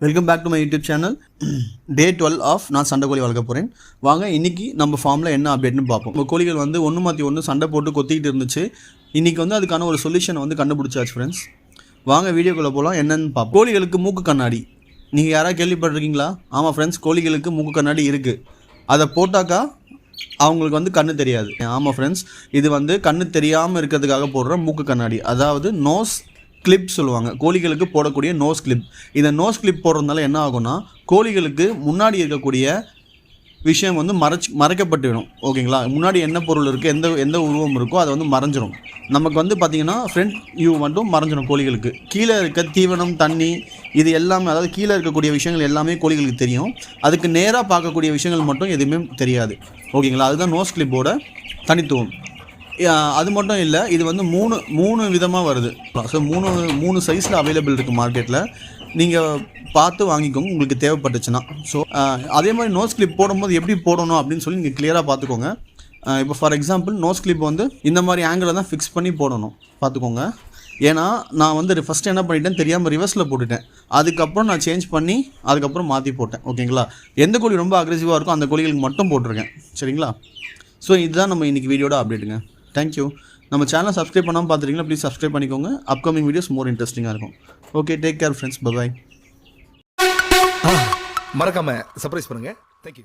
Welcome back to my YouTube channel. Day 12 of நான் சண்டை கோழி வளர்க்க போகிறேன். வாங்க இன்றைக்கி நம்ம ஃபார்மில் என்ன அப்டேட்னு பார்ப்போம். நம்ம கோழிகள் வந்து ஒன்று மாற்றி ஒன்று சண்டை போட்டு கொத்திக்கிட்டு இருந்துச்சு. இன்றைக்கி வந்து அதுக்கான ஒரு சொல்யூஷன் வந்து கண்டுபிடிச்சாச்சு ஃப்ரெண்ட்ஸ். வாங்க வீடியோக்குள்ளே போகலாம். என்னென்னு பார்ப்போம். கோழிகளுக்கு மூக்கு கண்ணாடி நீங்கள் யாராவது கேள்விப்பட்டிருக்கீங்களா? ஆமாம் ஃப்ரெண்ட்ஸ், கோழிகளுக்கு மூக்கு கண்ணாடி இருக்குது. அதை போட்டாக்கா அவங்களுக்கு வந்து கண்ணு தெரியாது. ஆமாம் ஃப்ரெண்ட்ஸ், இது வந்து கண்ணு தெரியாமல் இருக்கிறதுக்காக போடுற மூக்கு கண்ணாடி, அதாவது நோஸ் கிளிப் சொல்லுவாங்க. கோழிகளுக்கு போடக்கூடிய நோஸ் கிளிப். இந்த நோஸ் கிளிப் போடுறதுனால என்ன ஆகும்னா, கோழிகளுக்கு முன்னாடி இருக்கக்கூடிய விஷயம் வந்து மறைக்கப்பட்டுவிடும். ஓகேங்களா? முன்னாடி என்ன பொருள் இருக்குது, எந்த உருவம் இருக்கோ அதை வந்து மறைஞ்சிரும். நமக்கு வந்து பார்த்திங்கன்னா ஃப்ரண்ட் வியூ மட்டும் மறைஞ்சிடும். கோழிகளுக்கு கீழே இருக்க தீவனம், தண்ணி, இது எல்லாமே, அதாவது கீழே இருக்கக்கூடிய விஷயங்கள் எல்லாமே கோழிகளுக்கு தெரியும். அதுக்கு நேராக பார்க்கக்கூடிய விஷயங்கள் மட்டும் எதுவுமே தெரியாது. ஓகேங்களா? அதுதான் நோஸ் கிளிப்போட தனித்துவம். அது மட்டும் இல்லை, இது வந்து மூணு விதமாக வருது. ஸோ மூணு சைஸில் அவைலபிள் இருக்குது மார்க்கெட்டில். நீங்கள் பார்த்து வாங்கிக்கோங்க உங்களுக்கு தேவைப்பட்டுச்சுன்னா. ஸோ அதே மாதிரி நோஸ் கிளிப் போடும்போது எப்படி போடணும் அப்படின்னு சொல்லி நீங்கள் கிளியராக பார்த்துக்கோங்க. இப்போ ஃபார் எக்ஸாம்பிள் நோஸ் கிளிப் வந்து இந்த மாதிரி ஆங்கிளில் தான் ஃபிக்ஸ் பண்ணி போடணும், பார்த்துக்கோங்க. ஏன்னா நான் வந்து ஃபஸ்ட்டு என்ன பண்ணிட்டேன், தெரியாமல் ரிவர்ஸில் போட்டுட்டேன். அதுக்கப்புறம் நான் சேஞ்ச் பண்ணி அதுக்கப்புறம் மாற்றி போட்டேன். ஓகேங்களா? எந்த கோழி ரொம்ப அக்ரெசிவாக இருக்கோ அந்த கோழிகளுக்கு மட்டும் போட்டிருக்கேன். சரிங்களா? ஸோ இதுதான் நம்ம இன்றைக்கி வீடியோட அப்டேட்டுங்க. தேங்க்யூ. நம்ம சேனலை சப்ஸ்கிரைப் பண்ணாமல் பார்த்துருக்கீங்களா? ப்ளீஸ் சப்ஸ்கிரைப் பண்ணிக்கோங்க. அப்கமிங் வீடியோஸ் மோர் இன்ட்ரெஸ்டிங்காக இருக்கும். Okay, take care friends. Bye. மறக்காம சர்ப்ரைஸ் பண்ணுங்க. தேங்க்யூ.